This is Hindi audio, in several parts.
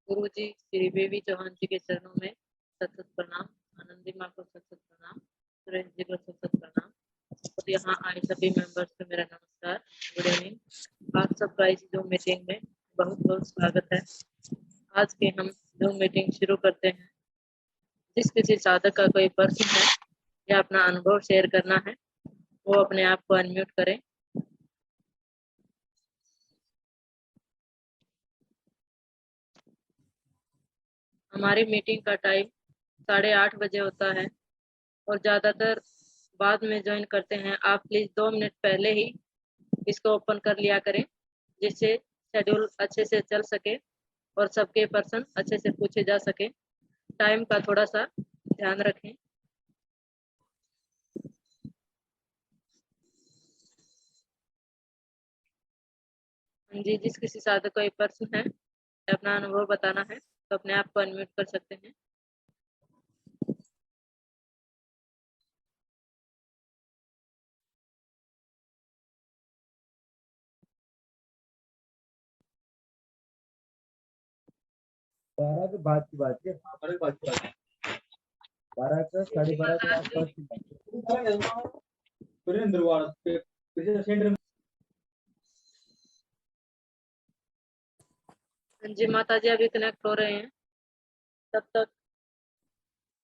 गुरु जी श्री बेबी चौहान जी के चरणों में सतत प्रणाम। आनंदी माँ को सतत प्रणाम। सुरेश जी को सतत प्रणाम और यहाँ आए सभी मेंबर्स को मेरा नमस्कार। Good evening. आप सबका इस जूम मीटिंग में बहुत बहुत स्वागत है। आज के हम जूम मीटिंग शुरू करते हैं। जिस किसी साधक का कोई प्रश्न है या अपना अनुभव शेयर करना है वो अपने आप को अनम्यूट करें। हमारी मीटिंग का टाइम 8:30 बजे होता है और ज्यादातर बाद में ज्वाइन करते हैं। आप प्लीज 2 मिनट पहले ही इसको ओपन कर लिया करें जिससे शेड्यूल अच्छे से चल सके और सबके प्रश्न अच्छे से पूछे जा सके। टाइम का थोड़ा सा ध्यान रखें। जी, जिस किसी साधक को एक प्रश्न है या अपना अनुभव बताना है तो अपने आप को अनम्यूट कर सकते हैं। बारह के बाद की बात है। 12 का 12:30 के आसपास की बात है। जी माता जी अभी कनेक्ट हो रहे हैं, तब तक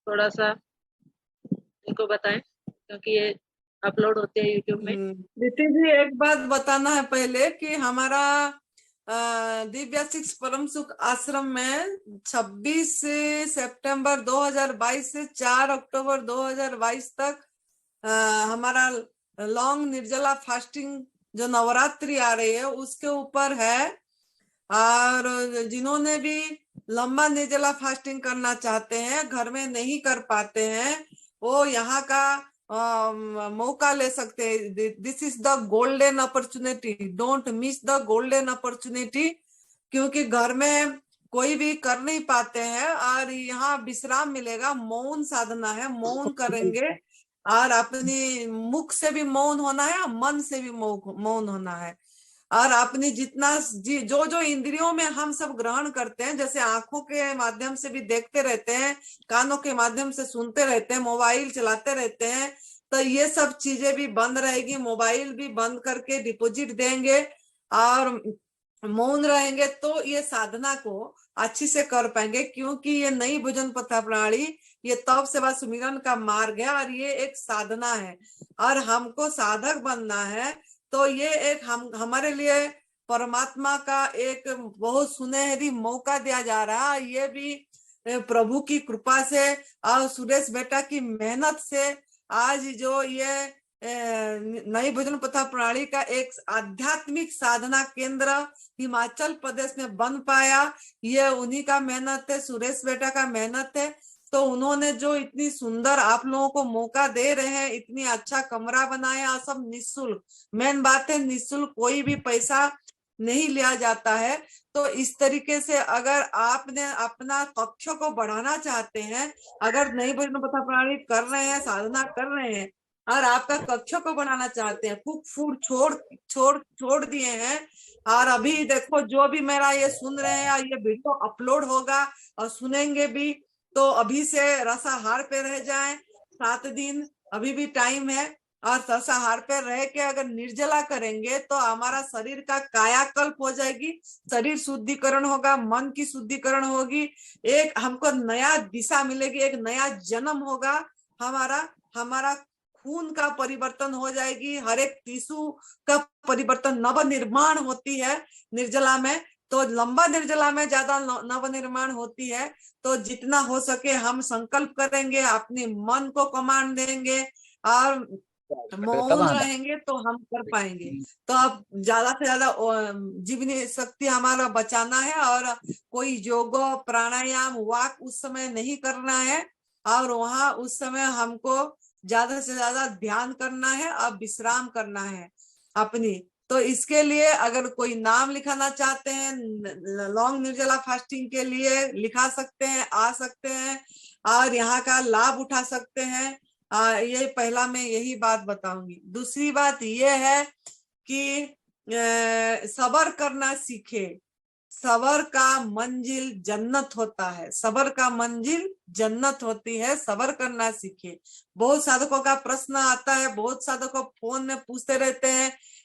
थोड़ा सा इनको बताएं क्योंकि ये अपलोड होते हैं यूट्यूब में। प्रीति जी एक बात बताना है पहले कि हमारा दिव्या सिक्स परम सुख आश्रम में 26 सितंबर 2022 से 4 अक्टूबर 2022 तक हमारा लॉन्ग निर्जला फास्टिंग जो नवरात्रि आ रही है उसके ऊपर है। और जिन्होंने भी लंबा निर्जला फास्टिंग करना चाहते हैं, घर में नहीं कर पाते हैं, वो यहाँ का मौका ले सकते हैं। This is the golden opportunity, don't miss the golden opportunity, क्योंकि घर में कोई भी कर नहीं पाते हैं और यहाँ विश्राम मिलेगा। मौन साधना है, मौन करेंगे और अपनी मुख से भी मौन होना है, मन से भी मौन होना है। और अपनी जितना जो जो इंद्रियों में हम सब ग्रहण करते हैं, जैसे आंखों के माध्यम से भी देखते रहते हैं, कानों के माध्यम से सुनते रहते हैं, मोबाइल चलाते रहते हैं, तो ये सब चीजें भी बंद रहेगी। मोबाइल भी बंद करके डिपॉजिट देंगे और मौन रहेंगे तो ये साधना को अच्छी से कर पाएंगे। क्योंकि ये नई भोजन पथा प्रणाली, ये तप सेवा सुमिरन का मार्ग है और ये एक साधना है और हमको साधक बनना है। तो ये एक हमारे लिए परमात्मा का एक बहुत सुनहरी मौका दिया जा रहा है। ये भी प्रभु की कृपा से और सुरेश बेटा की मेहनत से आज जो ये नई भोजन पथा प्रणाली का एक आध्यात्मिक साधना केंद्र हिमाचल प्रदेश में बन पाया, ये उन्हीं का मेहनत है, सुरेश बेटा का मेहनत है। तो उन्होंने जो इतनी सुंदर आप लोगों को मौका दे रहे हैं, इतनी अच्छा कमरा बनाया और सब निःशुल्क। मेन बात है निःशुल्क, कोई भी पैसा नहीं लिया जाता है। तो इस तरीके से अगर आपने अपना कक्ष को बढ़ाना चाहते हैं, अगर नई भोजन पथा प्रणाली कर रहे हैं, साधना कर रहे हैं और आपका कक्ष को बनाना चाहते हैं, कुक फूड छोड़ दिए हैं और अभी देखो जो भी मेरा ये सुन रहे हैं, ये वीडियो अपलोड होगा और सुनेंगे भी, तो अभी से रसाहार पे रह जाएं। 7 दिन अभी भी टाइम है और रसाहार पे रह के अगर निर्जला करेंगे तो हमारा शरीर का कायाकल्प हो जाएगी, शरीर शुद्धिकरण होगा, मन की शुद्धिकरण होगी, एक हमको नया दिशा मिलेगी, एक नया जन्म होगा, हमारा खून का परिवर्तन हो जाएगी, हर एक टिश्यू का परिवर्तन, नव निर्माण होती है निर्जला में। तो लंबा निर्जला में ज्यादा नव निर्माण होती है। तो जितना हो सके हम संकल्प करेंगे, अपने मन को कमांड देंगे और मौन रहेंगे तो हम कर पाएंगे। तो अब ज्यादा से ज्यादा जीवनी शक्ति हमारा बचाना है और कोई योग प्राणायाम वाक उस समय नहीं करना है और वहां उस समय हमको ज्यादा से ज्यादा ध्यान करना है और विश्राम करना है अपनी। तो इसके लिए अगर कोई नाम लिखाना चाहते हैं लॉन्ग निर्जला फास्टिंग के लिए लिखा सकते हैं, आ सकते हैं और यहाँ का लाभ उठा सकते हैं। ये पहला मैं यही बात बताऊंगी। दूसरी बात ये है कि सब्र करना सीखे। सबर का मंजिल जन्नत होता है, सबर का मंजिल जन्नत होती है, सबर करना सीखिए। बहुत साधकों का प्रश्न आता है, बहुत साधकों फोन में पूछते रहते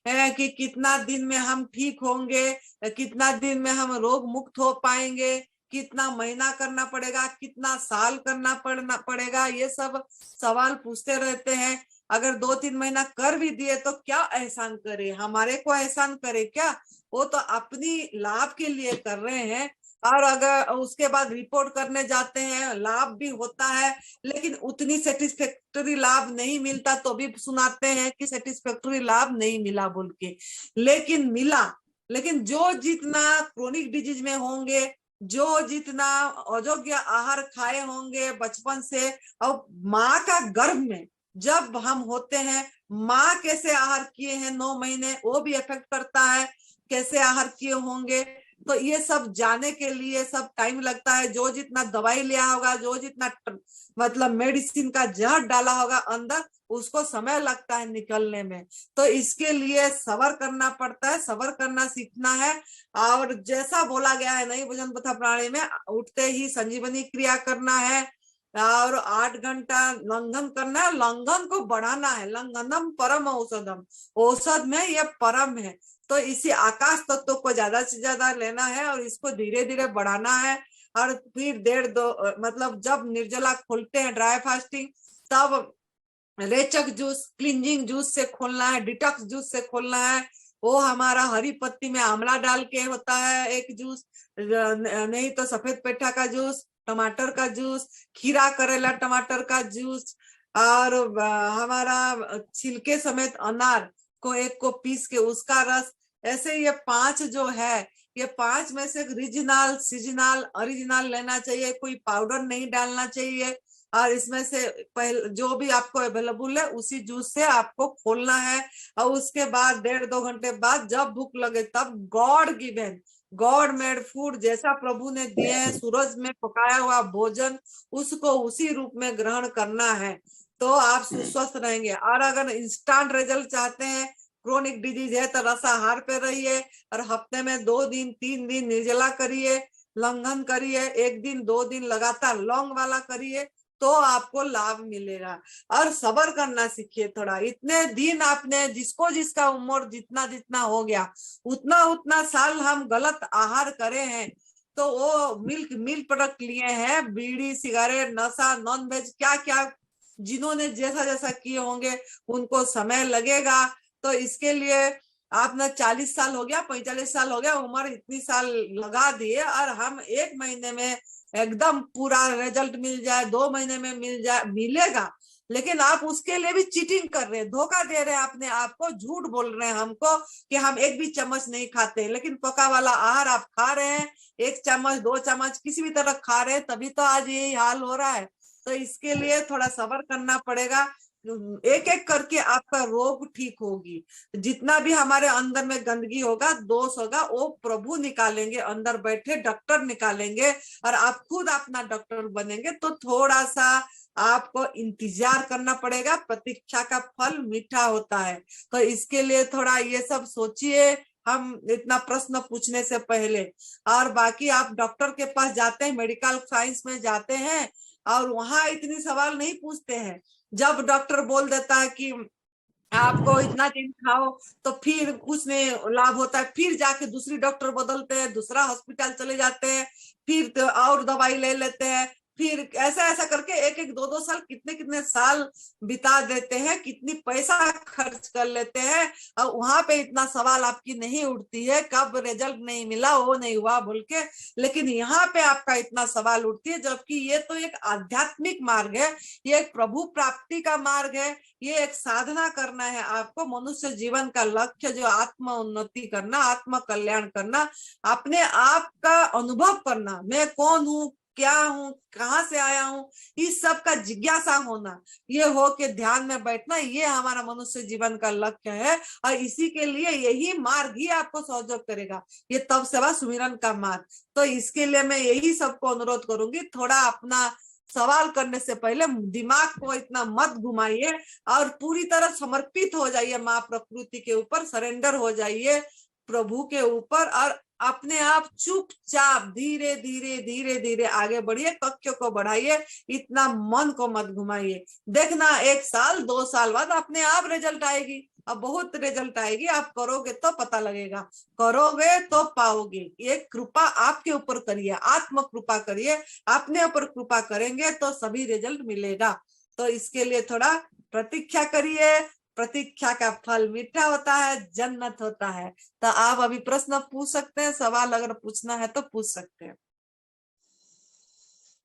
हैं कि कितना दिन में हम ठीक होंगे, कितना दिन में हम रोग मुक्त हो पाएंगे, कितना महीना करना पड़ेगा, कितना साल करना पड़ेगा, ये सब सवाल पूछते रहते हैं। अगर 2-3 महीना कर भी दिए तो क्या एहसान करे, हमारे को एहसान करे क्या? वो तो अपनी लाभ के लिए कर रहे हैं। और अगर उसके बाद रिपोर्ट करने जाते हैं, लाभ भी होता है लेकिन उतनी सेटिस्फैक्टरी लाभ नहीं मिलता, तो भी सुनाते हैं कि सेटिस्फैक्टरी लाभ नहीं मिला बोल के। लेकिन मिला। लेकिन जो जितना क्रोनिक डिजीज में होंगे, जो जितना अयोग्य आहार खाए होंगे बचपन से, और माँ का गर्भ में जब हम होते हैं, माँ कैसे आहार किए हैं 9 महीने, वो भी इफेक्ट करता है, कैसे आहार किए होंगे। तो ये सब जाने के लिए सब टाइम लगता है। जो जितना दवाई लिया होगा, जो जितना मतलब मेडिसिन का जहर डाला होगा अंदर, उसको समय लगता है निकलने में। तो इसके लिए सबर करना पड़ता है, सबर करना सीखना है। और जैसा बोला गया है नई भोजन प्रथा प्रणाली में, उठते ही संजीवनी क्रिया करना है और 8 घंटा लंघन करना है, लंघन को बढ़ाना है। लंघनम परम औषधम, औषध में ये परम है। तो इसी आकाश तत्व को ज्यादा से ज्यादा लेना है और इसको धीरे धीरे बढ़ाना है। और फिर 1.5-2 मतलब जब निर्जला खोलते हैं ड्राई फास्टिंग, तब रेचक जूस, क्लिंजिंग जूस से खोलना है, डिटॉक्स जूस से खोलना है। वो हमारा हरी पत्ती में आंवला डाल के होता है एक जूस, नहीं तो सफेद पेठा का जूस, टमाटर का जूस, खीरा करेला टमाटर का जूस, और हमारा छिलके समेत अनार को एक को पीस के उसका रस। ऐसे ये 5 जो है, ये 5 में से रीजनल, सीजनल, ओरिजिनल लेना चाहिए, कोई पाउडर नहीं डालना चाहिए। और इसमें से पहले जो भी आपको अवेलेबल है उसी जूस से आपको खोलना है। और उसके बाद 1.5-2 घंटे बाद जब भूख लगे तब God given, God made food, जैसा प्रभु ने दिए हैं सूरज में पकाया हुआ भोजन, उसको उसी रूप में ग्रहण करना है, तो आप सुस्वस्थ रहेंगे। और अगर इंस्टेंट रिजल्ट चाहते हैं, क्रोनिक डिजीज है, तो रसाहार पे रहिए और हफ्ते में 2 दिन 3 दिन निर्जला करिए, लंघन करिए, 1 दिन 2 दिन लगातार लौंग वाला करिए, तो आपको लाभ मिलेगा। और सबर करना सीखिए थोड़ा। इतने दिन आपने, जिसको जिसका उम्र जितना जितना हो गया, उतना उतना साल हम गलत आहार करे हैं, तो वो मिल्क प्रोडक्ट लिए हैं, बीड़ी, सिगरेट, नशा, नॉन वेज, क्या क्या जिन्होंने जैसा जैसा किए होंगे उनको समय लगेगा। तो इसके लिए आपने 40 साल हो गया, 45 साल हो गया, उम्र इतनी साल लगा दिए, और हम 1 महीने में एकदम पूरा रिजल्ट मिल जाए, 2 महीने में मिल जाए, मिलेगा। लेकिन आप उसके लिए भी चीटिंग कर रहे हैं, धोखा दे रहे हैं अपने आप को, झूठ बोल रहे हैं हमको कि हम 1 भी चम्मच नहीं खाते, लेकिन पका वाला आहार आप खा रहे हैं, 1 चम्मच 2 चम्मच किसी भी तरह खा रहे हैं, तभी तो आज यही हाल हो रहा है। तो इसके लिए थोड़ा सब्र करना पड़ेगा। एक एक करके आपका रोग ठीक होगी। जितना भी हमारे अंदर में गंदगी होगा, दोष होगा, वो प्रभु निकालेंगे, अंदर बैठे डॉक्टर निकालेंगे, और आप खुद अपना डॉक्टर बनेंगे। तो थोड़ा सा आपको इंतजार करना पड़ेगा, प्रतीक्षा का फल मीठा होता है। तो इसके लिए थोड़ा ये सब सोचिए हम इतना प्रश्न पूछने से पहले। और बाकी आप डॉक्टर के पास जाते हैं, मेडिकल साइंस में जाते हैं, और वहां इतनी सवाल नहीं पूछते हैं। जब डॉक्टर बोल देता है कि आपको इतना दिन खाओ, तो फिर कुछ नहीं लाभ होता है, फिर जाके दूसरी डॉक्टर बदलते हैं, दूसरा हॉस्पिटल चले जाते हैं, फिर तो और दवाई ले लेते हैं, फिर ऐसा ऐसा करके 1-1 2-2 साल, कितने कितने साल बिता देते हैं, कितनी पैसा खर्च कर लेते हैं, और वहां पे इतना सवाल आपकी नहीं उठती है कब रिजल्ट नहीं मिला, वो नहीं हुआ बोल के। लेकिन यहाँ पे आपका इतना सवाल उठती है, जबकि ये तो एक आध्यात्मिक मार्ग है, ये एक प्रभु प्राप्ति का मार्ग है, ये एक साधना करना है आपको। मनुष्य जीवन का लक्ष्य जो आत्म उन्नति करना, आत्म कल्याण करना, अपने आप का अनुभव करना, मैं कौन हूँ, क्या हूँ, कहाँ से आया हूँ, इस सब का जिज्ञासा होना, ये हो के ध्यान में बैठना, ये हमारा मनुष्य जीवन का लक्ष्य है। और इसी के लिए यही मार्ग ही आपको सहयोग करेगा, ये तप सेवा सुमिरन का मार्ग। तो इसके लिए मैं यही सबको अनुरोध करूंगी, थोड़ा अपना सवाल करने से पहले दिमाग को इतना मत घुमाइए और पूरी तरह समर्पित हो जाइए माँ प्रकृति के ऊपर, सरेंडर हो जाइए। प्रभु के ऊपर और अपने आप चुपचाप धीरे धीरे धीरे धीरे आगे बढ़िए, कक्ष को बढ़ाइए, इतना मन को मत घुमाइए। देखना 1 साल 2 साल बाद अपने आप रिजल्ट आएगी, अब बहुत रिजल्ट आएगी। आप करोगे तो पता लगेगा, करोगे तो पाओगे। ये कृपा आपके ऊपर करिए, आत्म कृपा करिए, अपने ऊपर कृपा करेंगे तो सभी रिजल्ट मिलेगा। तो इसके लिए थोड़ा प्रतीक्षा करिए, प्रतीक्षा का फल मीठा होता है, जन्नत होता है। तो आप अभी प्रश्न पूछ सकते हैं, सवाल अगर पूछना है तो पूछ सकते हैं।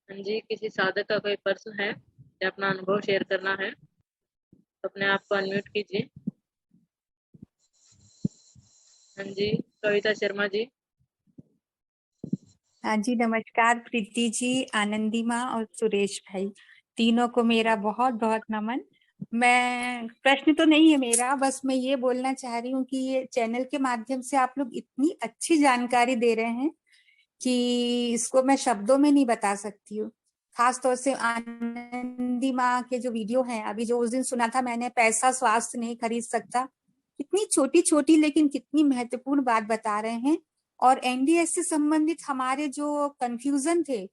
हाँ जी, किसी साधक का कोई प्रश्न है या अपना अनुभव शेयर करना है तो अपने आप को अनम्यूट कीजिए। हाँ जी, कविता शर्मा जी। हाँ जी, नमस्कार प्रीति जी, आनंदी माँ और सुरेश भाई, तीनों को मेरा बहुत बहुत नमन। मैं प्रश्न तो नहीं है मेरा, बस मैं ये बोलना चाह रही हूँ कि ये चैनल के माध्यम से आप लोग इतनी अच्छी जानकारी दे रहे हैं कि इसको मैं शब्दों में नहीं बता सकती हूँ। खास तौर से आनंदी माँ के जो वीडियो हैं, अभी जो उस दिन सुना था मैंने, पैसा स्वास्थ्य नहीं खरीद सकता, कितनी छोटी छोटी लेकिन कितनी महत्वपूर्ण बात बता रहे हैं। और एनडीएस से संबंधित हमारे जो कंफ्यूजन थे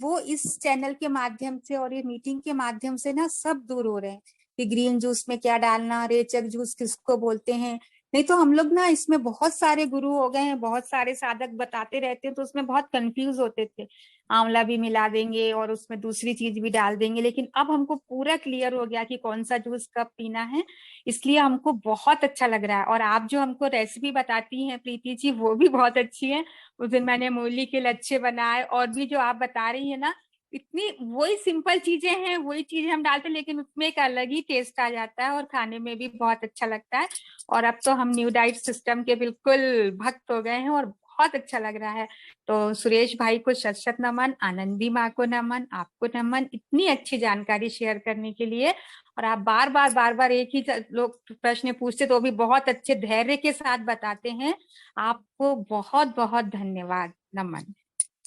वो इस चैनल के माध्यम से और ये मीटिंग के माध्यम से ना सब दूर हो रहे हैं कि ग्रीन जूस में क्या डालना, रेचक जूस किसको बोलते हैं। नहीं तो हम लोग ना इसमें बहुत सारे गुरु हो गए हैं, बहुत सारे साधक बताते रहते हैं तो उसमें बहुत कंफ्यूज होते थे, आंवला भी मिला देंगे और उसमें दूसरी चीज भी डाल देंगे। लेकिन अब हमको पूरा क्लियर हो गया कि कौन सा जूस कब पीना है, इसलिए हमको बहुत अच्छा लग रहा है। और आप जो हमको रेसिपी बताती हैं प्रीति जी, वो भी बहुत अच्छी है। उस दिन मैंने मूली के लच्छे बनाए, और भी जो आप बता रही है ना, इतनी वही सिंपल चीजें हैं, वही चीजें हम डालते हैं, लेकिन उसमें एक अलग ही टेस्ट आ जाता है और खाने में भी बहुत अच्छा लगता है। और अब तो हम न्यू डाइट सिस्टम के बिल्कुल भक्त हो गए हैं और बहुत अच्छा लग रहा है। तो सुरेश भाई को शत शत नमन, आनंदी माँ को नमन, आपको नमन, इतनी अच्छी जानकारी शेयर करने के लिए। और आप बार बार एक ही लोग प्रश्न पूछते तो भी बहुत अच्छे धैर्य के साथ बताते हैं। आपको बहुत बहुत धन्यवाद, नमन।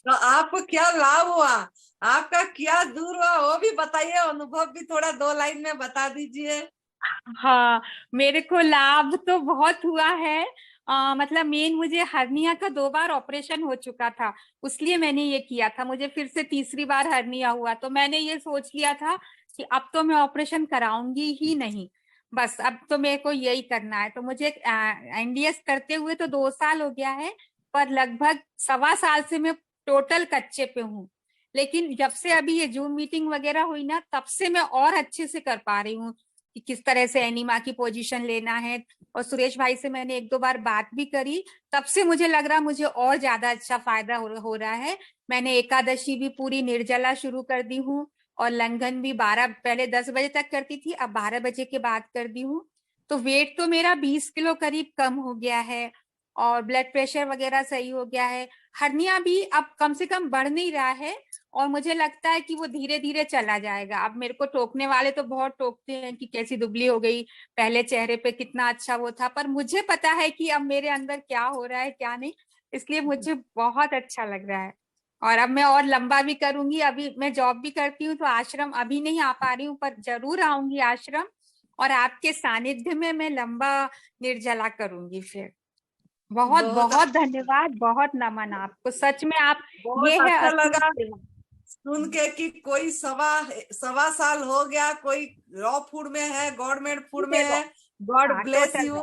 तो आपको क्या लाभ हुआ, आपका क्या दूर हुआ, वो भी बताइए, अनुभव भी थोड़ा 2 लाइन में बता दीजिए। हाँ, मेरे को लाभ तो बहुत हुआ है। मतलब मेन मुझे हर्निया का 2 बार ऑपरेशन हो चुका था, उसलिए मैंने ये किया था। मुझे फिर से तीसरी बार हर्निया हुआ तो मैंने ये सोच लिया था कि अब तो मैं ऑपरेशन कराऊंगी ही नहीं, बस अब तो मेरे को यही करना है। तो मुझे एनडीएस करते हुए तो 2 साल हो गया है, पर लगभग 1.25 साल से मैं टोटल कच्चे पे हूँ। लेकिन जब से अभी ये जूम मीटिंग वगैरह हुई ना, तब से मैं और अच्छे से कर पा रही हूँ कि किस तरह से एनिमा की पोजीशन लेना है। और सुरेश भाई से मैंने 1-2 बार बात भी करी, तब से मुझे लग रहा मुझे और ज्यादा अच्छा फायदा हो रहा है। मैंने एकादशी भी पूरी निर्जला शुरू कर दी हूँ, और लंघन भी 12, पहले 10 बजे तक करती थी, अब 12 बजे के बाद कर दी हूँ। तो वेट तो मेरा 20 किलो करीब कम हो गया है, और ब्लड प्रेशर वगैरह सही हो गया है। हर्निया भी अब कम से कम बढ़ नहीं रहा है, और मुझे लगता है कि वो धीरे धीरे चला जाएगा। अब मेरे को टोकने वाले तो बहुत टोकते हैं कि कैसी दुबली हो गई, पहले चेहरे पे कितना अच्छा वो था, पर मुझे पता है कि अब मेरे अंदर क्या हो रहा है क्या नहीं, इसलिए मुझे बहुत अच्छा लग रहा है। और अब मैं और लंबा भी करूंगी। अभी मैं जॉब भी करती हूँ तो आश्रम अभी नहीं आ पा रही हूँ, पर जरूर आऊंगी आश्रम, और आपके सानिध्य में मैं लंबा निर्जला करूंगी फिर। बहुत बहुत बहुत धन्यवाद, बहुत नमन आपको, सच में आप, बहुत ये है अच्छा असली लगा सेवा। सुन के कि कोई 1.25 साल हो गया, कोई रॉ फूड में है, गवर्नमेंट फूड में है। गॉड हाँ, ब्लेस टोटल यू। है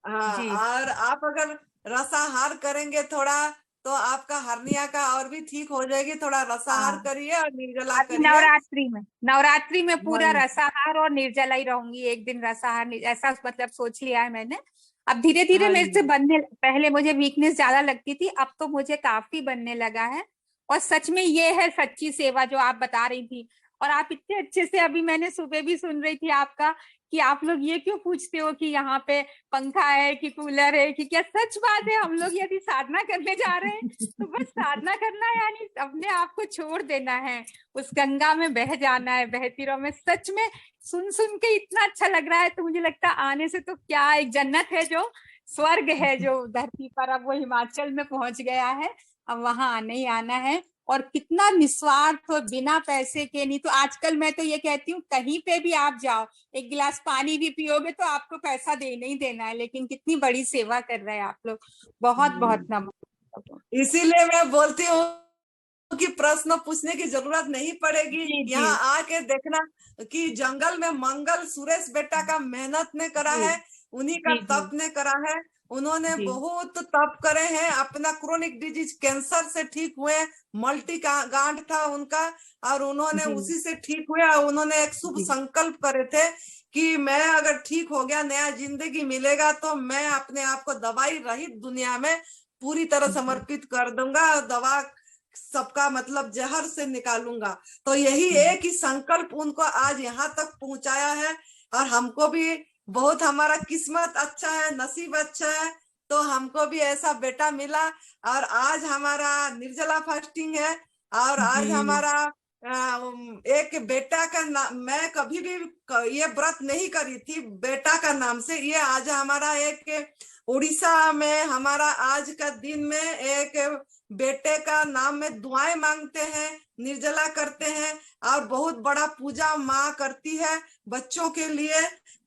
हाँ, जी। और आप अगर रसाहार करेंगे थोड़ा तो आपका हर्निया का और भी ठीक हो जाएगी। थोड़ा रसाहार हाँ, करिए और निर्जला अभी करिए। नवरात्रि में पूरा हाँ, रसाहार और निर्जला ही रहूंगी, एक दिन रसाहार ऐसा मतलब सोच लिया है मैंने। अब धीरे धीरे हाँ मेरे से जी। बनने, पहले मुझे वीकनेस ज्यादा लगती थी, अब तो मुझे काफी बनने लगा है। और सच में ये है सच्ची सेवा जो आप बता रही थी। और आप इतने अच्छे से, अभी मैंने सुबह भी सुन रही थी आपका, कि आप लोग ये क्यों पूछते हो कि यहाँ पे पंखा है कि कूलर है कि क्या। सच बात है, हम लोग यदि साधना करने जा रहे हैं तो बस साधना करना है, यानी अपने आप को छोड़ देना है, उस गंगा में बह जाना है, बहती रहो। मैं सच में सुन सुन के इतना अच्छा लग रहा है, तो मुझे लगता है आने से तो क्या, एक जन्नत है जो, स्वर्ग है जो धरती पर, अब वो हिमाचल में पहुंच गया है, अब वहां आने ही आना है। और कितना निस्वार्थ और बिना पैसे के। नहीं तो आजकल मैं तो ये कहती हूँ कहीं पे भी आप जाओ, एक गिलास पानी भी पियोगे तो आपको पैसा देना ही देना है, लेकिन कितनी बड़ी सेवा कर रहे हैं आप लोग, बहुत बहुत नमन। इसीलिए मैं बोलती हूँ कि प्रश्न पूछने की जरूरत नहीं पड़ेगी। जी जी यहाँ आके देखना कि जंगल में मंगल सुरेश बेटा का मेहनत ने करा जी है, उन्हीं का जी जी तप ने करा है। उन्होंने जी बहुत तप करे हैं, अपना क्रोनिक डिजीज कैंसर से ठीक हुए, मल्टी गांठ था उनका, और उन्होंने जी उसी से ठीक हुए। और उन्होंने एक शुभ जी संकल्प करे थे कि मैं अगर ठीक हो गया, नया जिंदगी मिलेगा, तो मैं अपने आप को दवाई रहित दुनिया में पूरी तरह समर्पित कर दूंगा, और दवा सबका मतलब जहर से निकालूंगा। तो यही एक ही संकल्प उनको आज यहाँ तक पहुंचाया है। और हमको भी बहुत, हमारा किस्मत अच्छा है, नसीब अच्छा है, तो हमको भी ऐसा बेटा मिला। और आज हमारा निर्जला फास्टिंग है, और आज हमारा एक बेटा का नाम, मैं कभी भी ये व्रत नहीं करी थी बेटा का नाम से। ये आज हमारा एक उड़ीसा में हमारा आज का दिन में एक बेटे का नाम में दुआएं मांगते हैं, निर्जला करते हैं, और बहुत बड़ा पूजा माँ करती है बच्चों के लिए।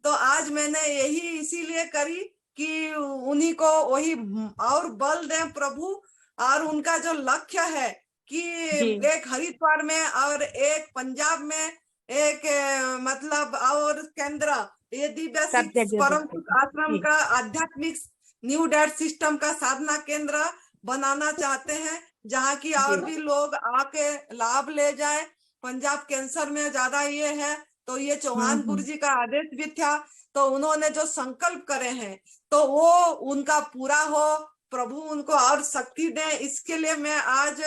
तो आज मैंने यही इसीलिए करी कि उन्हीं को वही और बल दें प्रभु। और उनका जो लक्ष्य है कि जी एक हरिद्वार में और एक पंजाब में एक मतलब और केंद्र, ये दिव्या सब सिक्स जगह परम होते सुख हैं। आश्रम जी का आध्यात्मिक न्यू डैट सिस्टम का साधना केंद्र बनाना चाहते हैं, जहाँ की और जी भी लोग आके लाभ ले जाए। पंजाब कैंसर में ज्यादा ये है, तो ये चौहान गुरु जी का आदेश भी था। तो उन्होंने जो संकल्प करे हैं, तो वो उनका पूरा हो, प्रभु उनको और शक्ति दे। इसके लिए मैं आज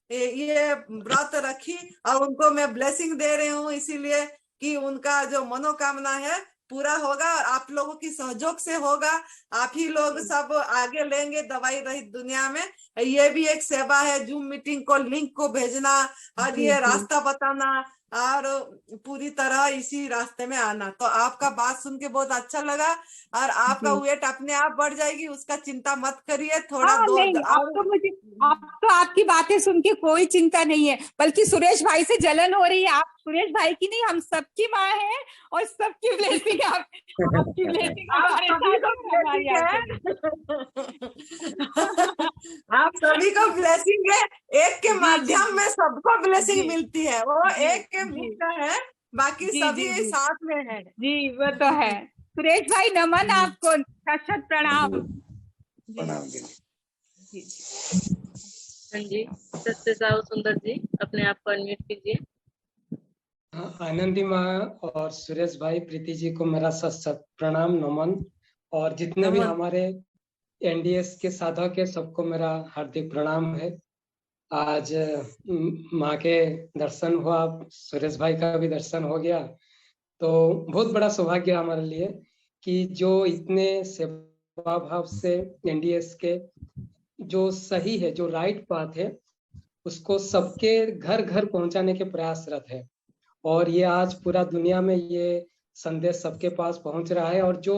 ये व्रत रखी, और उनको मैं ब्लेसिंग दे रही हूँ, इसीलिए कि उनका जो मनोकामना है पूरा होगा, और आप लोगों की सहयोग से होगा। आप ही लोग सब आगे लेंगे दवाई रहित दुनिया में। ये भी एक सेवा है, जूम मीटिंग को लिंक को भेजना, और जी ये जी रास्ता बताना, और पूरी तरह इसी रास्ते में आना। तो आपका बात सुन के बहुत अच्छा लगा, और आपका जी। वेट अपने आप बढ़ जाएगी, उसका चिंता मत करिए। थोड़ा हाँ दो नहीं, अब और तो मुझे, अब तो आपकी बातें सुन के कोई चिंता नहीं है, बल्कि सुरेश भाई से जलन हो रही है। आप सुरेश भाई की नहीं, हम सबकी माँ है, और सबकी ब्लेसिंग आपकी ब्लेसिंग आप हमारे सभी साथ को है, हमारी ब्लेसिंग है। आप सभी को ब्लेसिंग है, एक के जी जी माध्यम में सबको ब्लेसिंग जी मिलती है, वो जी एक के जी मुक्त है, बाकी जी जी सभी जी साथ में है। जी, वो तो है। सुरेश भाई नमन आपको, शत शत प्रणाम। जी जी हाँ जी, सत्य साहु सुंदर जी, अपने आप को अनम्यूट कीजिए। आनंदी माँ और सुरेश भाई, प्रीति जी को मेरा सत सत प्रणाम नमन, और जितने भी नमन। हमारे एनडीएस के साधक है सबको मेरा हार्दिक प्रणाम है। आज माँ के दर्शन हुआ, सुरेश भाई का भी दर्शन हो गया, तो बहुत बड़ा सौभाग्य हमारे लिए कि जो इतने सेवा भाव से एनडीएस के जो सही है, जो राइट बात है, उसको सबके घर घर पहुंचाने के प्रयासरत है। और ये आज पूरा दुनिया में ये संदेश सबके पास पहुंच रहा है। और जो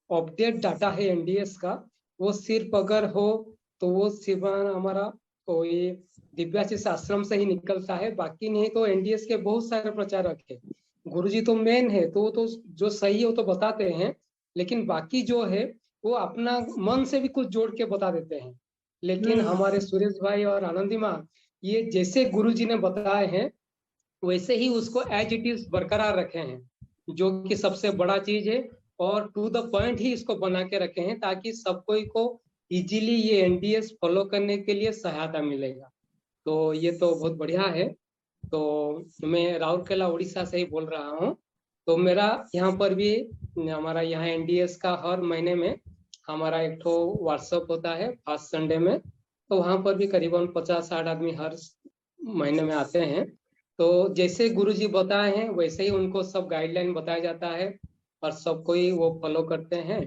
अपडेट डाटा है एनडीएस का, वो सिर्फ अगर हो तो वो सिर्फ हमारा कोई दिव्याशीष आश्रम से ही निकलता है, बाकी नहीं तो एनडीएस के बहुत सारे प्रचारक है। गुरुजी तो मेन है, तो वो तो जो सही है वो तो बताते हैं, लेकिन बाकी जो है वो अपना मन से भी कुछ जोड़ के बता देते हैं। लेकिन हमारे सुरेश भाई और आनंदी माँ ये जैसे गुरुजी ने बताए हैं वैसे ही उसको एज इट इज बरकरार रखे हैं, जो कि सबसे बड़ा चीज है। और टू द पॉइंट ही इसको बना के रखे हैं, ताकि सब कोई को इजीली ये एनडीएस फॉलो करने के लिए सहायता मिलेगा। तो ये तो बहुत बढ़िया है। तो मैं राउरकेला उड़ीसा से ही बोल रहा हूँ। तो मेरा यहाँ पर भी, हमारा यहाँ एनडीएस का हर महीने में हमारा एक ठो व्हाट्सएप होता है फर्स्ट संडे में, तो वहाँ पर भी करीबन 50-60 आदमी हर महीने में आते हैं। तो जैसे गुरुजी बताए हैं वैसे ही उनको सब गाइडलाइन बताया जाता है, और सब कोई वो फॉलो करते हैं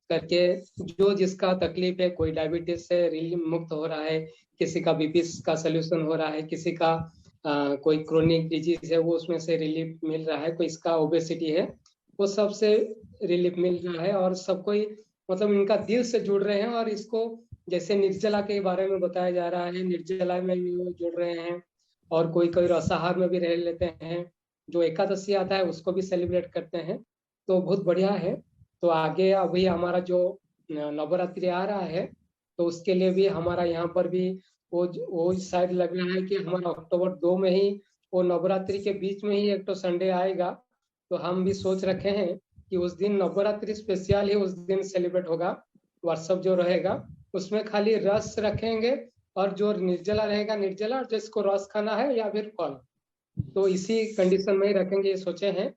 करके। जो जिसका तकलीफ है, कोई डायबिटीज से रिलीफ मुक्त हो रहा है, किसी का बीपी का सोल्यूशन हो रहा है, किसी का कोई क्रोनिक डिजीज है वो उसमें से रिलीफ मिल रहा है, कोई इसका ओबेसिटी है वो सबसे रिलीफ मिल रहा है। और सब कोई मतलब इनका दिल से जुड़ रहे हैं। और इसको जैसे निर्जला के बारे में बताया जा रहा है, निर्जला में भी वो जुड़ रहे हैं, और कोई कोई रसाहार में भी रह लेते हैं, जो एकादशी आता है उसको भी सेलिब्रेट करते हैं। तो बहुत बढ़िया है। तो आगे अभी हमारा जो नवरात्रि आ रहा है, तो उसके लिए भी हमारा यहाँ पर भी वो शायद लग रहा है कि हमारा अक्टूबर 2 में ही वो नवरात्रि के बीच में ही एक तो संडे आएगा। तो हम भी सोच रखे हैं कि उस दिन नवरात्रि स्पेशल ही उस दिन सेलिब्रेट होगा। व्हाट्सएप जो रहेगा उसमें खाली रस रखेंगे, और जो निर्जला रहेगा निर्जला, और जिसको रस खाना है या फिर फल, तो इसी कंडीशन में ही रखेंगे, ये सोचे हैं।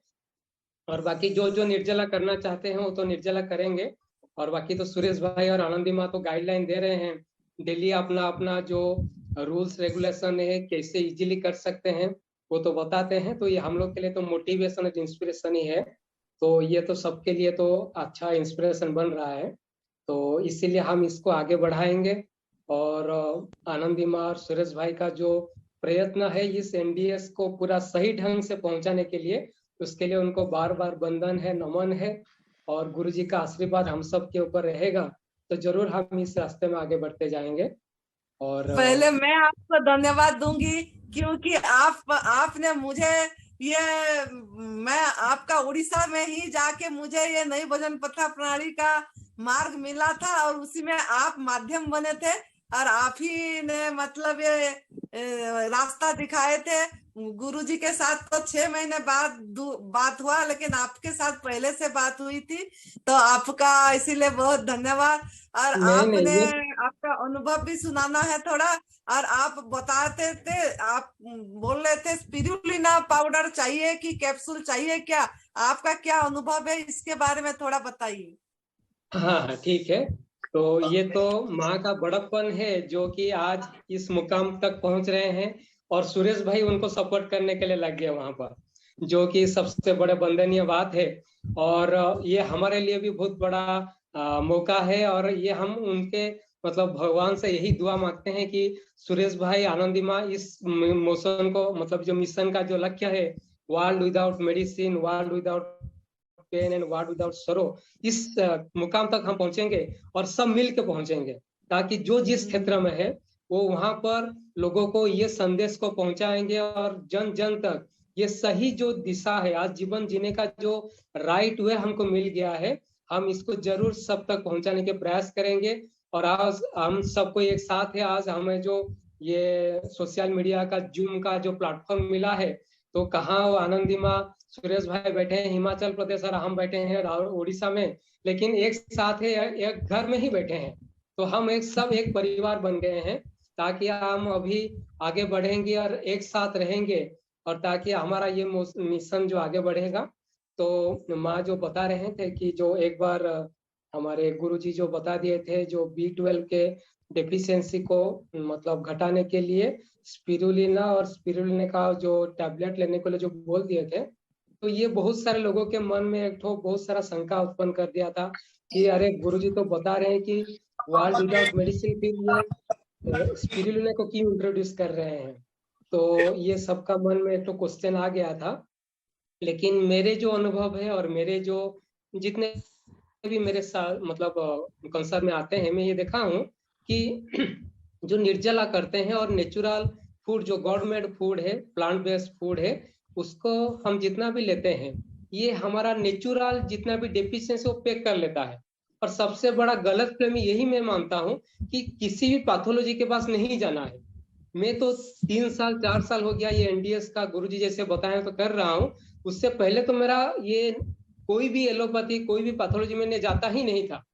और बाकी जो जो निर्जला करना चाहते हैं वो तो निर्जला करेंगे। और बाकी तो सुरेश भाई और आनंदी माँ तो गाइडलाइन दे रहे हैं, डेली अपना अपना जो रूल्स रेगुलेशन है कैसे इजीली कर सकते हैं वो तो बताते हैं। तो ये हम लोग के लिए तो मोटिवेशन और इंस्पिरेशन ही है। तो ये तो सबके लिए तो अच्छा इंस्पिरेशन बन रहा है। तो इसीलिए हम इसको आगे बढ़ाएंगे। और आनंदी माँ और सुरेश भाई का जो प्रयत्न है इस एनडीएस को पूरा सही ढंग से पहुंचाने के लिए, उसके लिए उनको बार बार वंदन है, नमन है। और गुरु जी का आशीर्वाद हम सब के ऊपर रहेगा तो जरूर हम इस रास्ते में आगे बढ़ते जाएंगे। और पहले मैं आपको धन्यवाद दूंगी, क्योंकि आपने मुझे ये, मैं आपका उड़ीसा में ही जाके मुझे ये नई भोजन प्रथा प्रणाली का मार्ग मिला था, और उसी में आप माध्यम बने थे, और आप ही ने मतलब ये रास्ता दिखाए थे। गुरुजी के साथ तो 6 महीने बाद बात हुआ, लेकिन आपके साथ पहले से बात हुई थी, तो आपका इसीलिए बहुत धन्यवाद। और आपने आपका अनुभव भी सुनाना है थोड़ा। और आप बताते थे, आप बोल रहे थे स्पिरुलिना पाउडर चाहिए कि कैप्सूल चाहिए, क्या आपका क्या अनुभव है, इसके बारे में थोड़ा बताइए। हाँ ठीक है। तो ये तो माँ का बड़प्पन है जो कि आज इस मुकाम तक पहुंच रहे हैं, और सुरेश भाई उनको सपोर्ट करने के लिए लग गए वहां पर, जो कि सबसे बड़े वंदनीय बात है। और ये हमारे लिए भी बहुत बड़ा मौका है। और ये हम उनके मतलब भगवान से यही दुआ मांगते हैं कि सुरेश भाई, आनंदी माँ इस मोशन को, मतलब जो मिशन का जो लक्ष्य है, world without medicine, world without pain and world without sorrow, इस मुकाम तक हम पहुंचेंगे और सब मिल के पहुंचेंगे, ताकि जो जिस क्षेत्र में है वो वहां पर लोगों को ये संदेश को पहुंचाएंगे, और जन जन तक ये सही जो दिशा है, आज जीवन जीने का जो राइट वे हमको मिल गया है, हम इसको जरूर सब तक पहुंचाने के प्रयास करेंगे। और आज हम सबको एक साथ है, आज हमें जो ये सोशल मीडिया का जूम का जो प्लेटफॉर्म मिला है, तो कहाँ वो आनंदी माँ सुरेश भाई बैठे हैं हिमाचल प्रदेश और हम बैठे हैं उड़ीसा में, लेकिन एक साथ है, एक घर में ही बैठे हैं। तो हम सब एक परिवार बन गए हैं, ताकि हम अभी आगे बढ़ेंगे और एक साथ रहेंगे, और ताकि हमारा ये मिशन जो आगे बढ़ेगा। तो माँ जो बता रहे थे कि जो एक बार हमारे गुरुजी जो बता दिए थे, जो B12 के डेफिशिएंसी को मतलब घटाने के लिए स्पिरुलिना और स्पिरुलिना का जो टैबलेट लेने के लिए जो बोल दिए थे, तो ये बहुत सारे लोगों के मन में एक तो बहुत सारा शंका उत्पन्न कर दिया था कि अरे गुरुजी तो बता रहे हैं कि वर्ल्ड विदाउट मेडिसिन, फिर स्पिरुलिना को क्यों इंट्रोड्यूस कर रहे हैं। तो ये सबका मन में एक तो क्वेश्चन आ गया था। लेकिन मेरे जो अनुभव है और मेरे जो जितने भी मेरे साथ मतलब कंसर्न में आते हैं, मैं ये देखा हूँ कि जो निर्जला करते हैं और नेचुरल फूड, जो गॉड मेड फूड है, प्लांट बेस्ड फूड है, उसको हम जितना भी लेते हैं, ये हमारा नेचुरल जितना भी डेफिशिएंसी वो पैक कर लेता है। और सबसे बड़ा गलत फहमी यही मैं मानता हूँ कि किसी भी पैथोलॉजी के पास नहीं जाना है। मैं तो 3 साल 4 साल हो गया ये एनडीएस का गुरुजी जैसे बताए तो कर रहा हूँ। उससे पहले तो मेरा ये कोई भी एलोपैथी, कोई भी पैथोलॉजी में जाता ही नहीं था।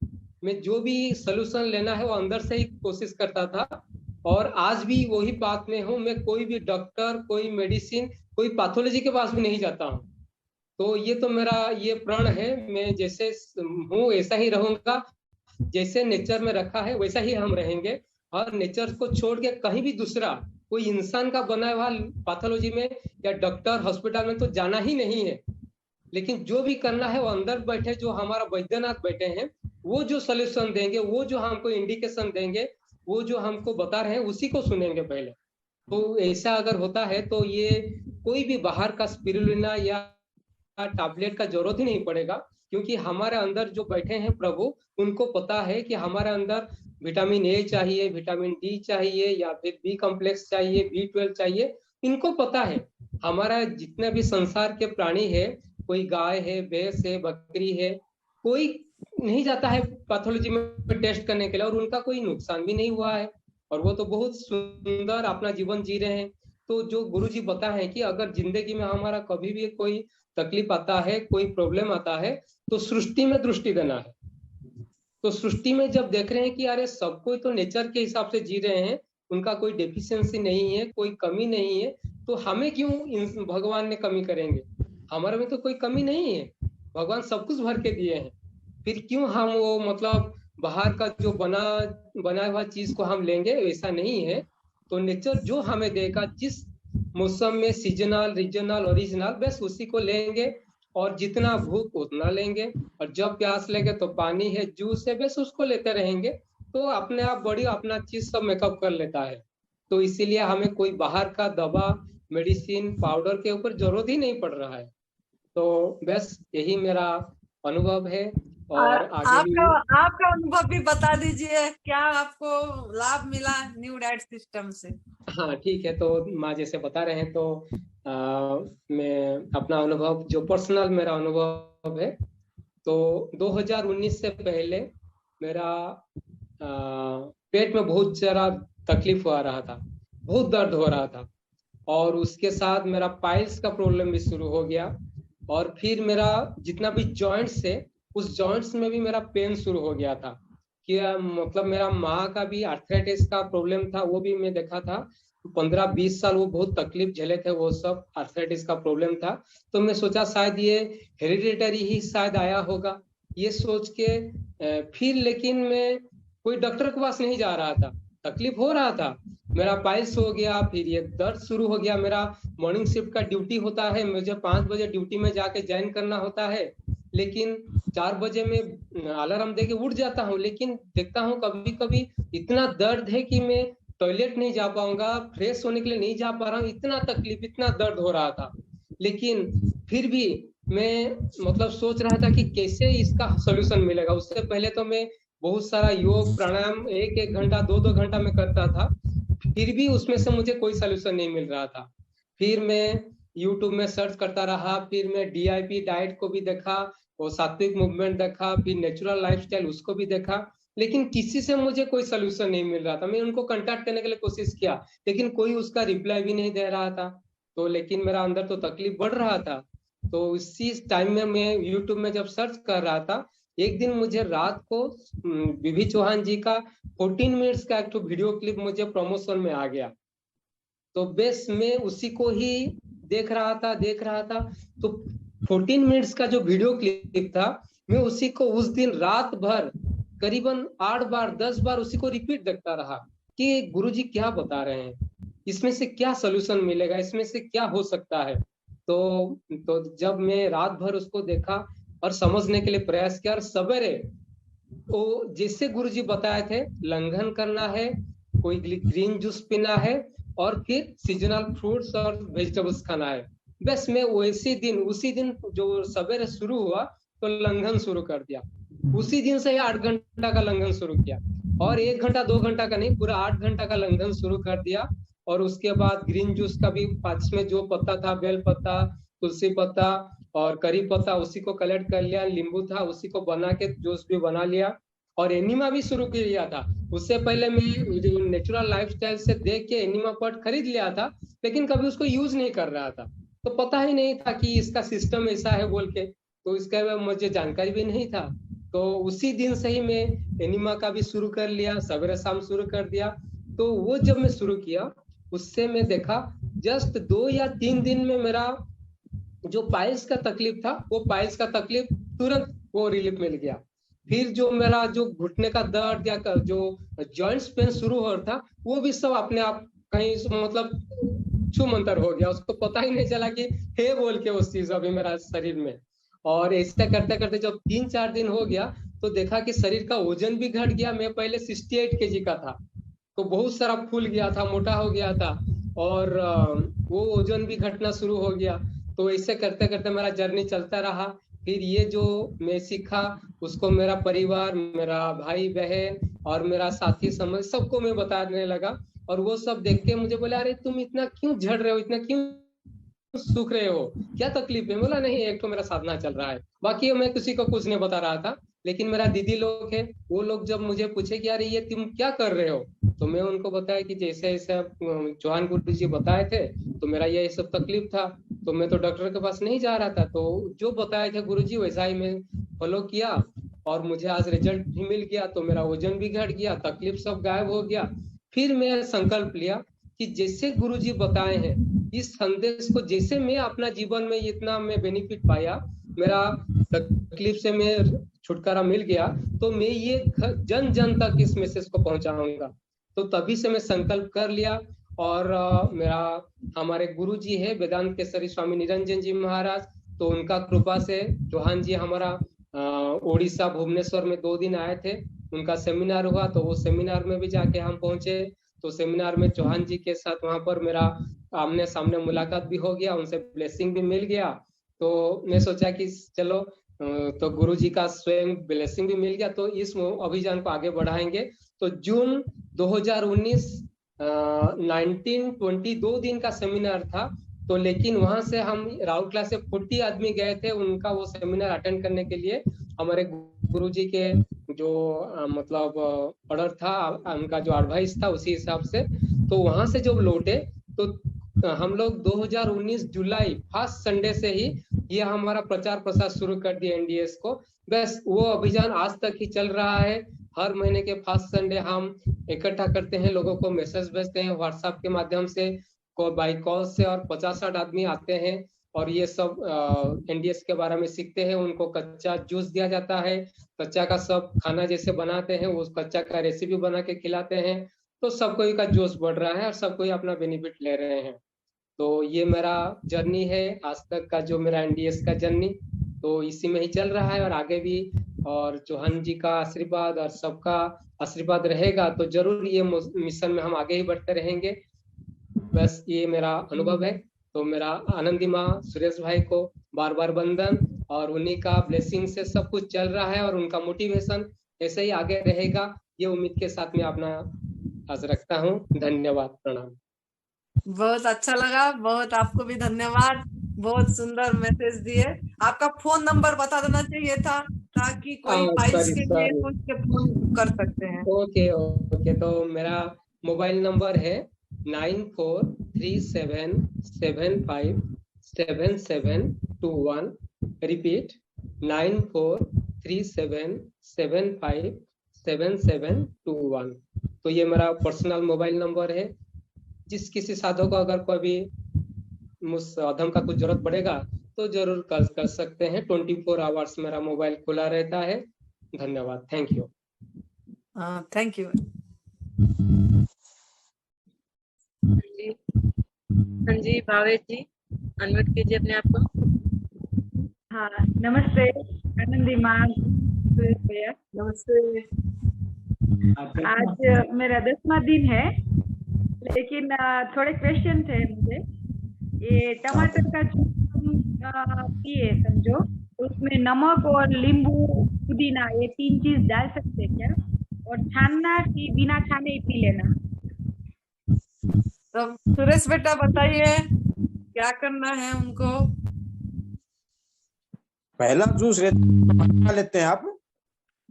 मैं जो भी सोल्यूशन लेना है वो अंदर से ही कोशिश करता था, और आज भी वही बात में हूँ। मैं कोई भी डॉक्टर, कोई मेडिसिन, कोई पैथोलॉजी के पास भी नहीं जाता हूँ। तो ये तो मेरा ये प्रण है, मैं जैसे हूँ ऐसा ही रहूंगा, जैसे नेचर में रखा है वैसा ही हम रहेंगे। और नेचर को छोड़ के कहीं भी दूसरा कोई इंसान का बना हुआ पैथोलॉजी में या डॉक्टर हॉस्पिटल में तो जाना ही नहीं है। लेकिन जो भी करना है वो अंदर बैठे, जो हमारा वैद्यनाथ बैठे हैं, वो जो सोल्यूशन देंगे, वो जो हमको इंडिकेशन देंगे, वो जो हमको बता रहे हैं, उसी को सुनेंगे पहले। तो ऐसा अगर होता है तो ये कोई भी बाहर का स्पिरुलिना या टैबलेट का जरूरत ही नहीं पड़ेगा, क्योंकि हमारे अंदर जो बैठे हैं प्रभु, उनको पता है कि हमारे अंदर विटामिन ए चाहिए, विटामिन डी चाहिए, या फिर B कॉम्प्लेक्स चाहिए, B12 चाहिए, इनको पता है हमारा जितने भी संसार के प्राणी है, कोई गाय है, भैंस है, बकरी है, कोई नहीं जाता है पैथोलॉजी में टेस्ट करने के लिए और उनका कोई नुकसान भी नहीं हुआ है और वो तो बहुत सुंदर अपना जीवन जी रहे हैं। तो जो गुरुजी बताए हैं कि अगर जिंदगी में हमारा कभी भी कोई तकलीफ आता है, कोई प्रॉब्लम आता है, तो सृष्टि में दृष्टि देना है। तो सृष्टि में जब देख रहे हैं कि अरे सब कोई तो नेचर के हिसाब से जी रहे हैं, उनका कोई डेफिशिएंसी नहीं है, कोई कमी नहीं है, तो हमें क्यों भगवान ने कमी करेंगे? हमारे में तो कोई कमी नहीं है, भगवान सब कुछ भर के दिए हैं, फिर क्यों हम वो मतलब बाहर का जो बना हुआ चीज को हम लेंगे? ऐसा नहीं है। तो नेचर जो हमें देगा, जिस मौसम में सीजनल, रीजनल, ओरिजिनल, बस उसी को लेंगे और जितना भूख उतना लेंगे और जब प्यास लगे तो पानी है, जूस है, बस उसको लेते रहेंगे। तो अपने आप बॉडी अपना चीज सब मेकअप कर लेता है। तो इसीलिए हमें कोई बाहर का दवा, मेडिसिन, पाउडर के ऊपर जरूरत ही नहीं पड़ रहा है। तो बस यही मेरा अनुभव है। और आपका अनुभव भी बता दीजिए, क्या आपको लाभ मिला न्यू डाइट सिस्टम से? हाँ ठीक है, तो माँ जैसे बता रहे हैं तो मैं अपना अनुभव जो पर्सनल मेरा अनुभव है, तो 2019 से पहले मेरा पेट में बहुत सारा तकलीफ हो रहा था, बहुत दर्द हो रहा था और उसके साथ मेरा पाइल्स का प्रॉब्लम भी शुरू हो गया और फिर मेरा जितना भी जॉइंट्स है उस जॉइंट्स में भी मेरा पेन शुरू हो गया था। कि मतलब मेरा माँ का भी आर्थराइटिस का प्रॉब्लम था, वो भी मैं देखा था। 15-20 साल वो बहुत तकलीफ झेले थे, वो सब आर्थराइटिस का प्रॉब्लम था। तो मैं सोचा शायद ये हेरिडिटरी ही शायद आया होगा, ये सोच के फिर लेकिन मैं कोई डॉक्टर के पास नहीं जा रहा था, तकलीफ हो रहा था, मेरा पाइल्स हो गया, फिर ये दर्द शुरू हो गया। मेरा मॉर्निंग शिफ्ट का ड्यूटी होता है, मुझे 5 बजे ड्यूटी में जाके ज्वाइन करना होता है, लेकिन 4 बजे में अलार्म देके उठ जाता हूँ, लेकिन देखता हूँ कभी कभी इतना दर्द है कि मैं टॉयलेट नहीं जा पाऊंगा, फ्रेश होने के लिए नहीं जा पा रहा हूँ, इतना तकलीफ, इतना दर्द हो रहा था। लेकिन फिर भी मैं मतलब सोच रहा था कि कैसे इसका सोल्यूशन मिलेगा। उससे पहले तो मैं बहुत सारा योग प्राणायाम 1-1 घंटा 2-2 घंटा में करता था, फिर भी उसमें से मुझे कोई सोल्यूशन नहीं मिल रहा था। फिर मैं यूट्यूब में सर्च करता रहा, फिर मैं DIP डाइट को भी देखा, वो सात्विक मूवमेंट देखा, फिर नेचुरल लाइफस्टाइल उसको भी देखा, लेकिन किसी से मुझे कोई सोल्यूशन नहीं मिल रहा था। मैं उनको कांटेक्ट करने के लिए कोशिश किया, लेकिन कोई उसका रिप्लाई भी नहीं दे रहा था। तो लेकिन मेरा अंदर तो तकलीफ बढ़ रहा था। तो इसी टाइम में मैं यूट्यूब में जब सर्च कर रहा था, एक दिन मुझे रात को बीबी चौहान जी का 14 मिनट्स का एक वीडियो क्लिप मुझे प्रमोशन में आ गया। तो बस मैं उसी को ही देख रहा था। तो 14 मिनट्स का जो वीडियो क्लिप था, मैं उसी को उस दिन रात भर करीबन 8 बार 10 बार उसी को रिपीट देखता रहा कि गुरुजी क्या बता रहे हैं, इसमें से क्या सोल्यूशन मिलेगा, इसमें से क्या हो सकता है। तो जब मैं रात भर उसको देखा और समझने के लिए प्रयास किया, और सवेरे तो जैसे गुरुजी बताए थे, लंघन करना है, कोई ग्रीन जूस पीना है और फिर सीजनल फ्रूट्स और वेजिटेबल्स खाना है। बस मैं उसी दिन जो सवेरे शुरू हुआ तो लंघन शुरू कर दिया। उसी दिन से 8 घंटा का लंघन शुरू किया, और 1 घंटा 2 घंटा का नहीं, पूरा 8 घंटा का लंघन शुरू कर दिया। और उसके बाद ग्रीन जूस का भी में जो पत्ता था, बेल पत्ता, तुलसी पत्ता और करी पत्ता, उसी को कलेक्ट कर लिया, नींबू था उसी को बना के जूस भी बना लिया, और एनिमा भी शुरू कर लिया था। उससे पहले मैं नेचुरल लाइफस्टाइल से देख के एनिमा पॉट खरीद लिया था, लेकिन कभी उसको यूज नहीं कर रहा था, तो पता ही नहीं था कि इसका सिस्टम ऐसा है बोल के, तो इसके बारे में मुझे जानकारी भी नहीं था। तो उसी दिन से ही मैं एनिमा का भी शुरू कर लिया, सवेरे शाम शुरू कर दिया। तो वो जब मैं शुरू किया, उससे मैं देखा जस्ट 2 या 3 दिन में मेरा जो पाइल्स का तकलीफ था, वो पाइल्स का तकलीफ तुरंत वो रिलीफ मिल गया। फिर जो मेरा जो घुटने का दर्द या जो जॉइंट्स पेन शुरू हो रहा था, वो भी सब अपने आप कहीं मतलब छूमंतर हो गया, उसको पता ही नहीं चला कि हे बोल के उस चीज अभी मेरा शरीर में। और ऐसा करते करते जब 3-4 दिन हो गया, तो देखा कि शरीर का वजन भी घट गया। मैं पहले 68 kg का था, तो बहुत सारा फूल गया था, मोटा हो गया था, और वो वजन भी घटना शुरू हो गया। तो ऐसे करते करते मेरा जर्नी चलता रहा। फिर ये जो मैं सीखा उसको मेरा परिवार, मेरा भाई बहन और मेरा साथी समझ सबको मैं बताने लगा। और वो सब देख के मुझे बोले अरे तुम इतना क्यों झड़ रहे हो, इतना क्यों सूख रहे हो, क्या तकलीफ है? बोला नहीं, एक तो मेरा साधना चल रहा है, बाकी मैं किसी को कुछ नहीं बता रहा था। लेकिन मेरा दीदी लोग है, वो लोग जब मुझे पूछे कि यार ये तुम क्या कर रहे हो, तो मैं उनको बताया कि जैसे ऐसे चौहान गुरु जी बताए थे, तो मेरा ये सब तकलीफ था, तो मैं तो डॉक्टर के पास नहीं जा रहा था, तो जो बताए थे गुरु जी वैसा ही मैं फॉलो किया, और मुझे आज रिजल्ट भी मिल गया। तो मेरा वजन भी घट गया, तकलीफ सब गायब हो गया। फिर मैं संकल्प लिया कि जैसे गुरु जी बताए हैं, इस संदेश को जैसे मैं अपना जीवन में इतना मैं बेनिफिट पाया, मेरा तकलीफ से मैं छुटकारा मिल गया, तो मैं ये जन जन तक इस मैसेज को पहुंचाऊंगा। तो तभी से मैं संकल्प कर लिया। और मेरा हमारे गुरु जी है वेदांत केसरी स्वामी निरंजन जी महाराज, तो उनका कृपा से चौहान जी हमारा उड़ीसा भुवनेश्वर में 2 दिन आए थे, उनका सेमिनार हुआ, तो वो सेमिनार में भी जाके हम पहुंचे। तो सेमिनार में चौहान जी के साथ वहां पर मेरा आमने सामने मुलाकात भी हो गया, उनसे ब्लेसिंग भी मिल गया। तो मैं सोचा कि चलो तो गुरु जी का स्वयं ब्लेसिंग भी मिल गया, तो इस अभियान को आगे बढ़ाएंगे। तो जून 2019 19-20 2 दिन का सेमिनार था, तो लेकिन वहां से हम राउरकेला से 40 आदमी गए थे उनका वो सेमिनार अटेंड करने के लिए। हमारे गुरु जी के जो मतलब ऑर्डर था, उनका जो एडवाइस था उसी हिसाब से। तो वहां से जब लौटे तो हम लोग 2019 जुलाई फर्स्ट संडे से ही ये हमारा प्रचार प्रसार शुरू कर दिया एनडीएस को। बस वो अभियान आज तक ही चल रहा है। हर महीने के फर्स्ट संडे हम इकट्ठा करते हैं, लोगों को मैसेज भेजते हैं व्हाट्सएप के माध्यम से, बाई कॉल से, और 50-60 आदमी आते हैं और ये सब एनडीएस के बारे में सीखते हैं। उनको कच्चा जूस दिया जाता है, कच्चा का सब खाना जैसे बनाते हैं उस कच्चा का रेसिपी बना के खिलाते हैं। तो सब कोई का जोश बढ़ रहा है और सब कोई अपना बेनिफिट ले रहे हैं। तो ये मेरा जर्नी है आज तक का, जो मेरा एनडीएस का जर्नी, तो इसी में ही चल रहा है और आगे भी। और चौहान जी का आशीर्वाद और सबका आशीर्वाद रहेगा तो जरूर ये मिशन में हम आगे ही बढ़ते रहेंगे। बस ये मेरा अनुभव है। तो मेरा आनंदी माँ सुरेश भाई को बार बार वंदन, और उन्हीं का ब्लेसिंग से सब कुछ चल रहा है और उनका मोटिवेशन ऐसे ही आगे रहेगा, ये उम्मीद के साथ मैं अपना आज रखता हूँ। धन्यवाद, प्रणाम। बहुत अच्छा लगा, बहुत आपको भी धन्यवाद, बहुत सुंदर मैसेज दिए। आपका फोन नंबर बता देना चाहिए था ताकि कोई फाइल्स के लिए कुछ के फोन कर सकते हैं। ओके ओके, तो मेरा मोबाइल नंबर है 9437757721। रिपीट 9437757721। तो ये मेरा पर्सनल मोबाइल नंबर है। जिस किसी साधु को अगर कोई भी मुझ अधम का कुछ जरूरत पड़ेगा तो जरूर कर सकते हैं। 24 आवर्स मेरा मोबाइल खुला रहता है। धन्यवाद, थैंक यू। Thank you. हाँ जी, भावेश जी अनम्यूट कीजिए अपने आप को। हाँ, नमस्ते आनंदी माँ, सुरेश भैया नमस्ते। आज मेरा 10वां दिन है, लेकिन थोड़े क्वेश्चन थे मुझे। ये टमाटर का जूस पिए समझो, उसमें नमक और नींबू पुदीना ये 3 चीज डाल सकते हैं क्या? और छानना कि बिना छाने ही पी लेना? तो सुरेश बेटा बताइए क्या करना है उनको। पहला जूस लेते हैं आप?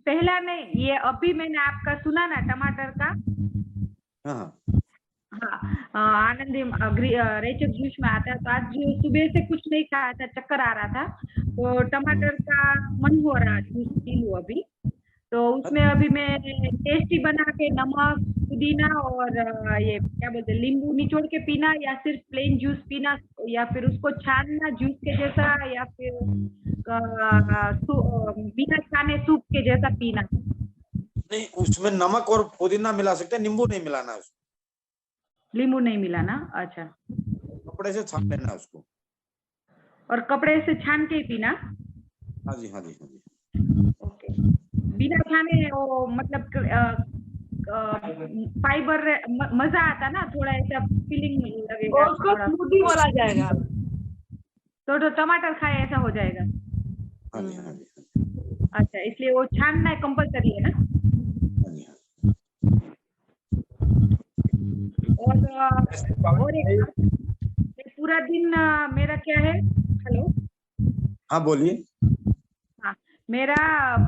पहला नहीं, ये अभी मैंने आपका सुना ना टमाटर का। हाँ, आनंदी रेचक जूस में आता है। तो आज सुबह से कुछ नहीं खाया था, चक्कर आ रहा था, तो टमाटर का मन हो रहा जूस पी लूं अभी। तो उसमें अभी मैं टेस्टी बना के नमक पुदीना और ये क्या बोलते नींबू निचोड़ के पीना, या सिर्फ प्लेन जूस पीना, या फिर उसको छानना जूस के जैसा, या फिर बिना छाने सूप के जैसा पीना? नहीं, उसमें नमक और पुदीना मिला सकते हैं, नींबू नहीं मिलाना उसको। नींबू नहीं मिलाना, अच्छा। कपड़े से छान लेना उसको। और कपड़े से छान के ही पीना? हाँ जी, हाँ जी, हाँ जी। ओके। बिना छाने वो मतलब फाइबर मजा आता ना, थोड़ा ऐसा फीलिंग लगेगा, उसको स्मूदी बोला जाएगा। तो टमाटर खाए ऐसा हो जाएगा? हाँ जी, हाँ जी। अच्छा, इसलिए वो छानना कंपलसरी है ना? हाँ जी, हाँ। और एक बात, पूरा दिन मेरा क्या है, हेलो, हाँ बोलिए। हाँ, मेरा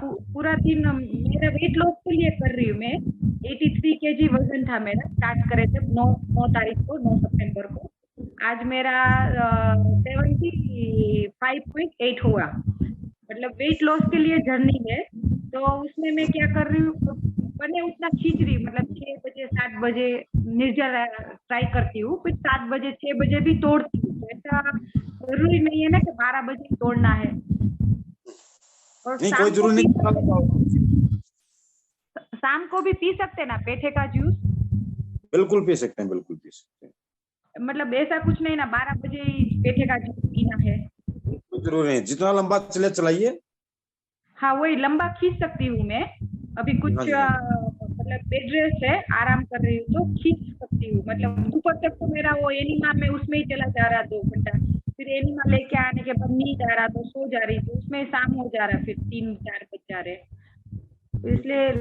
पूरा दिन मेरा वेट लॉस के लिए कर रही हूँ मैं। 83 kg वजन था मेरा, स्टार्ट करे थे 9 तारीख को, 9 सितंबर को। आज मेरा 75.8 हुआ। मतलब वेट लॉस के लिए जर्नी है। तो उसमें मैं क्या कर रही हूँ, बने उतना खींच रही हूँ, मतलब 6 बजे 7 बजे निर्जल ट्राई करती हूँ, फिर 7 बजे 6 बजे भी तोड़ती हूँ। तो ऐसा जरूरी नहीं है ना कि 12 बजे तोड़ना है। और नहीं कोई जरूरी नहीं, शाम को भी पी सकते हैं ना पेठे का जूस? बिल्कुल पी सकते हैं, बिल्कुल पी सकते हैं। मतलब ऐसा कुछ नहीं ना 12 बजे ही पेठे का जूस पीना है? कोई जरूरी नहीं, जितना लंबा चले चलाइए। हाँ, वही लंबा खींच सकती हूँ मैं। अभी कुछ मतलब बेड रेस्ट है, आराम कर रही हूँ, तो खींच सकती हूँ। मतलब दोपहर तक तो मेरा वो एनिमा में उसमें ही चला जा रहा 2 घंटा, फिर एनिमा लेके आने के बाद नींद आ रहा तो सो जा रही थी, उसमें शाम हो जा रहा, फिर 3-4 बज जा रहे, तो इसलिए